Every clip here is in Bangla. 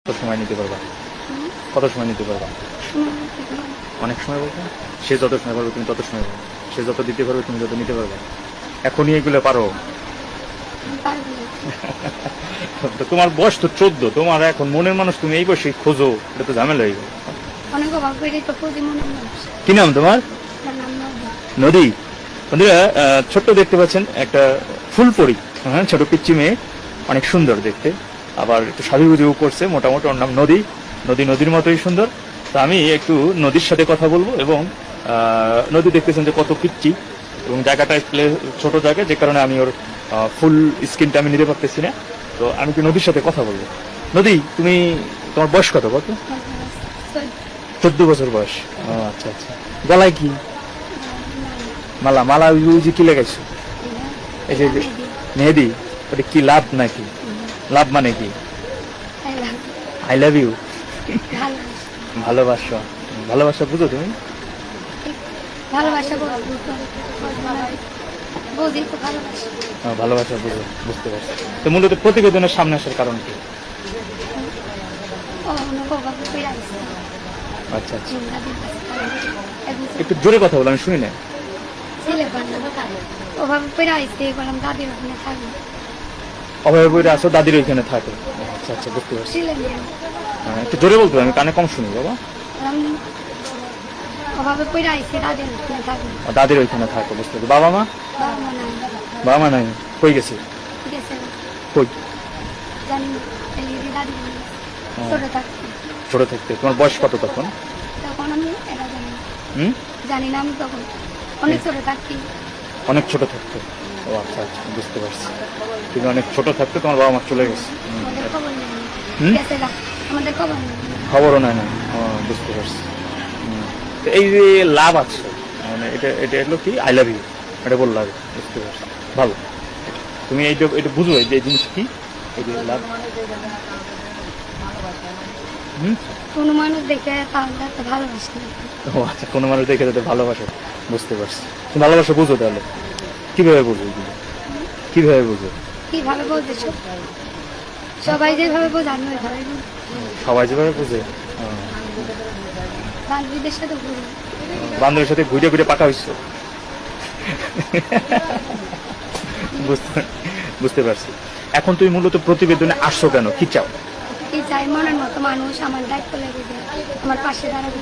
কত সময় নিতে পারবা? কত সময় নিতে পারবা? অনেক সময় বলতে সে যত সময় পারবে তুমি তত সময় পাবে, সে যত দিতে পারবে তুমি যত নিতে পারবে। এখনই এগুলো পারো? তো তোমার বয়স তো 14, তোমার এখন মনের মানুষ তুমি এই বয়সে খোঁজো, এটা তো ঝামেলা হয়ে গেল। কি নাম তোমার? নদী। বন্ধুরা, ছোট্ট দেখতে পাচ্ছেন একটা ফুলপরি, হ্যাঁ, ছোট পিচ্চি মেয়ে, অনেক সুন্দর দেখতে, আবার একটু সাজুগুজু করছে, মোটামুটি ওর নাম নদী। নদী নদীর মতোই সুন্দর। তো আমি একটু নদীর সাথে কথা বলবো, এবং নদী দেখতেছেন যে কত পিচ্চি, এবং জায়গাটা ছোট জায়গা, যে কারণে আমি ওর ফুল স্ক্রিনটা আমি নিতে পারতেছি না। তো আমি কি নদীর সাথে কথা বলবো। নদী, তুমি তোমার বয়স কত? 14 বছর বয়স। ও আচ্ছা আচ্ছা। গলায় কি মালা? মালা ওই যে কি লেগেছো? এই যে মেহেদি, ওটা কি লাভ নাকি? লাভ মানে কি? I love you. ভালোবাসা, ভালোবাসা বুঝো তুমি? ভালোবাসা ভালোবাসা বুঝো, বুঝতে পারছি। তো মূলত প্রতিবেদনের সামনে আসার কারণ কি? আচ্ছা আচ্ছা, একটু জোরে কথা বলো, আমি শুনি না। অভাবে বইরা আসো, দাদির ওইখানে থাকে। আচ্ছা আচ্ছা, বুঝতে পারছি। একটু জোরে বলতে হবে, আমি কানে কম শুনি বাবা। দাদির ওইখানে থাকে, বুঝতে পারছি। বাবা মা? বাবা মা নাই। কই গেছে? কই? ছোট থাকতে। তোমার বয়স কত তখন? জানি না, আমি তখন অনেক ছোট থাকতি। অনেক ছোট থাকতো। ও আচ্ছা আচ্ছা, বুঝতে পারছি। তুমি অনেক ছোট থাকতে তোমার বাবা মা চলে গেছে। খবরও নাই না। ও, বুঝতে পারছি। তো এই যে লাভ আছে, মানে এটা এটা হলো কি আই লাভ ইউ, এটা বললাম, বুঝতে পারছি। ভালো, তুমি এইটা এটা বুঝো, এই যে জিনিস কি, এই যে লাভ। কোনো মানুষ দেখে ভালোবাসে। ও আচ্ছা, কোনো মানুষ দেখে যাতে ভালোবাসে, বুঝতে পারছি। তুমি ভালোবাসা বুঝো তাহলে? কিভাবে বুঝো এগুলো? কিভাবে বুঝো? কিভাবে বলতে সবাই যেভাবে বোঝে আমি ওইভাবে বুঝি। সবাই যেভাবে বুঝে? বান্ধবীদের সাথে ঘুরি। বান্ধবীর সাথে ঘুরে ঘুরে পাঠা হইছো? বুঝতে পারছি। এখন তুমি মূলত প্রতিবেদনে আসছো কেন, কি চাও? কি চাই? মনের মতো মানুষ আমার দায়িত্ব লেগে যায়, আমার পাশে দাঁড়াবে।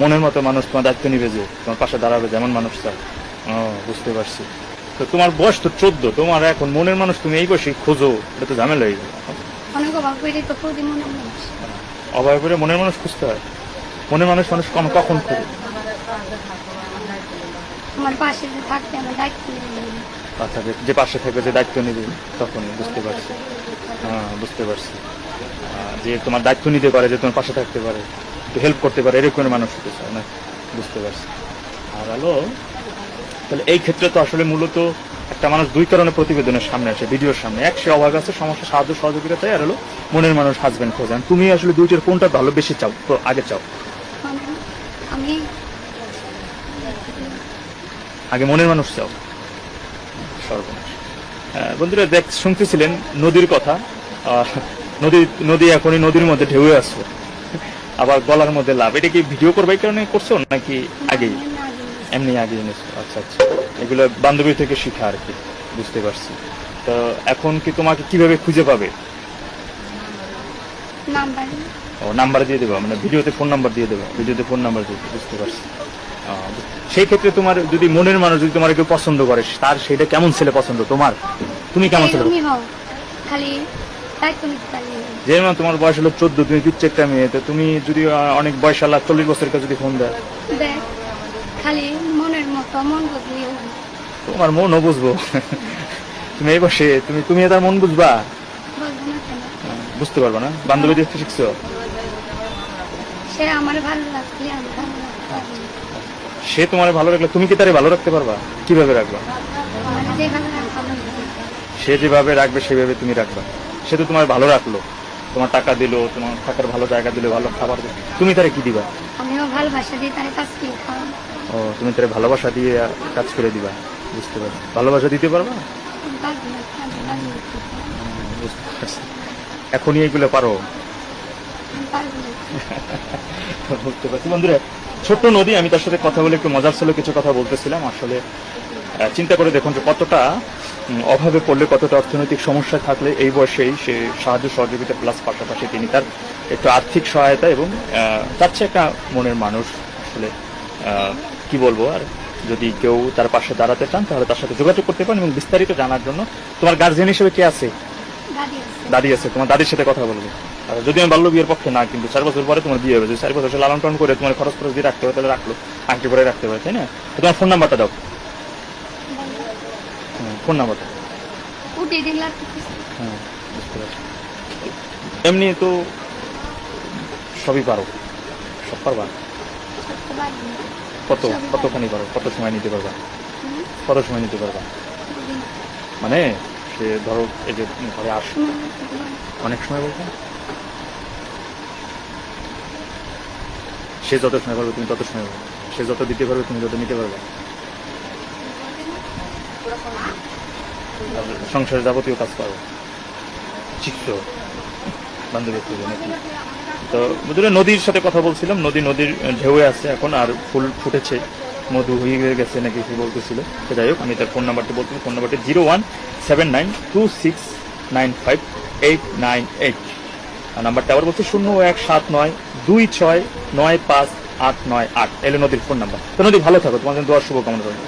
মনের মতো মানুষ তোমার দায়িত্ব নিবে, যে তোমার পাশে দাঁড়াবে, যেমন মানুষ চাও। ও, বুঝতে পারছি। তো তোমার বয়স তো 14, তোমার এখন মনের মানুষ তুমি এই বয়সে খোঁজো, এটা তো ঝামেলা হয়ে যাবে। অনেক অভাব করে তো খুঁজি মনের মানুষ। অভাব করে মনের মানুষ খুঁজতে হয়? মনের মানুষ কখন খোঁজে? আমার পাশে যে থাকতে আমার দায়িত্ব নেবে। আচ্ছা, যে পাশে থাকবে, যে দায়িত্ব নিবে, তখন বুঝতে পারছি। হ্যাঁ, বুঝতে পারছি। যে তোমার দায়িত্ব নিতে পারে, যে তোমার পাশে থাকতে পারে, একটু হেল্প করতে পারে, এরকম মানুষ হতে চায় না, বুঝতে পারছি। আর হলো, তাহলে এই ক্ষেত্রে তো আসলে মূলত একটা মানুষ দুই কারণে প্রতিবেদনের সামনে আসে, ভিডিওর সামনে। এক, সে অভাব আছে, সমস্যা, সাহায্য সহযোগিতা চাই, আর হলো মনের মানুষ, হাজবেন্ড খোঁজেন। তুমি আসলে দুইটার কোনটা ভালো বেশি চাও, আগে চাও? আমি আগে মনের মানুষ চাও। সর্বনাশ। বন্ধুরা, শুনতেছিলেন নদীর কথা। নদী এখনই নদীর মধ্যে ঢেউয়ে আসছে, আবার গলার মধ্যে লাভ। এটা কি ভিডিও করবে এই কারণে করছো, নাকি আগেই এমনি আগে এনেছো? আচ্ছা আচ্ছা, এগুলো বান্ধবী থেকে শিখা আর কি, বুঝতে পারছি। তো এখন কি তোমাকে কিভাবে খুঁজে পাবে? ও, নাম্বার দিয়ে দেবো, মানে ভিডিওতে ফোন নাম্বার দিয়ে দেবো, ভিডিওতে ফোন নাম্বার দিয়ে, বুঝতে পারছি। সেই ক্ষেত্রে তোমার যদি মনের মানুষ যদি তোমার কেউ পছন্দ করে, তার সেটা কেমন ছেলে পছন্দ তোমার? তুমি কেমন ছেলে? যেমন তোমার বয়স হলো 14, তুমি পিচ্ছে একটা মেয়ে, তো তুমি যদি অনেক বয়স 40 বছর যদি ফোন দেয়, খালি মনের মতো মন বুঝলি, তোমার মনও বুঝবো। তুমি এই বসে তুমি তার মন বুঝবা? বুঝতে পারবো না? বান্ধবী দেখতে শিখছো? সে আমার ভালো লাগলে আমি ভালো রাখতে। সে তোমার ভালো রাখলে তুমি কি তারে ভালো রাখতে পারবা? কিভাবে রাখবা? সে যেভাবে রাখবে সেভাবে তুমি রাখবা। সে তো তোমার ভালো রাখলো, তোমার টাকা দিল, তোমার থাকার ভালো জায়গা দিল, ভালো খাবার দিল, তুমি তারে কি দিবা? আমিও ভালোবাসা দিয়ে তারে কাজ করে খাওয়াবো। ও, তুমি তারে ভালোবাসা দিয়ে কাজ করে দিবা, বুঝতে পারছি। ভালোবাসা দিতে পারবা? বুঝতে পারছি। এখনই এগুলো পারো? আমি পারবো না। বুঝতে পারছি বন্ধুরা, ছোট্ট নদী, আমি তার সাথে কথা বলে একটু মজার ছিল কিছু কথা বলতেছিলাম। আসলে চিন্তা করে দেখুন যে কতটা অভাবে পড়লে, কতটা অর্থনৈতিক সমস্যা থাকলে এই বয়সেই সে সাহায্য সহযোগিতা প্লাস পাশাপাশি তিনি তার একটু আর্থিক সহায়তা এবং চাচ্ছে একটা মনের মানুষ। আসলে কি বলবো আর, যদি কেউ তার পাশে দাঁড়াতে চান তাহলে তার সাথে যোগাযোগ করতে পারেন। এবং বিস্তারিত জানার জন্য তোমার গার্জিয়ান হিসেবে কে আছে? দাদি আছে। দাদি আছে, তোমার দাদির সাথে কথা বলবো। আর যদি আমি বাল্য বিয়ের পক্ষে না, কিন্তু 4 বছর পরে তোমার বিয়ে হবে, যদি 4 বছর সে লালন পালন করে তোমার খরচ খরচ দিয়ে রাখতে হবে তাহলে রাখলো, আংটি পরে রাখতে পারে, তাই না? তো তোমার ফোন নাম্বারটা দাও। ফোন নাম্বারটা। উঠে দিন লাগতে। হ্যাঁ, বুঝতে পারছি। এমনি তো সবই পারো, সব পারবা? করতে পারবো না। কত সবই কতখানি পারো? কত সময় নিতে পারবা? হুম, কত সময় নিতে পারবা? দিন। মানে সে ধরো এই যে ঘরে আস হুম, অনেক সময় বলতে, সে যত সময় পারবে তুমি তত সময় পারবে, সে যত দিতে পারবে তুমি তত নিতে পারবে। আর সংসারের যাবতীয় কাজ পারো, শিখছো বান্ধবী থেকে নাকি? তো বুঝলে, নদীর সাথে কথা বলছিলাম, নদীর ঢেউয়ে আছে এখন, আর ফুল ফুটেছে, মধু হয়ে গেছে নাকি কি বলতেছিল। তো যাই হোক, আমি তার ফোন নাম্বারটি বলছি। ফোন নাম্বারটি 0179269588। আর নাম্বারটা আবার বলছি 0179269588। এলো নদীর ফোন নাম্বার। তো নদী ভালো থাকো, তোমাদের দোয়ার শুভকামনা রইল।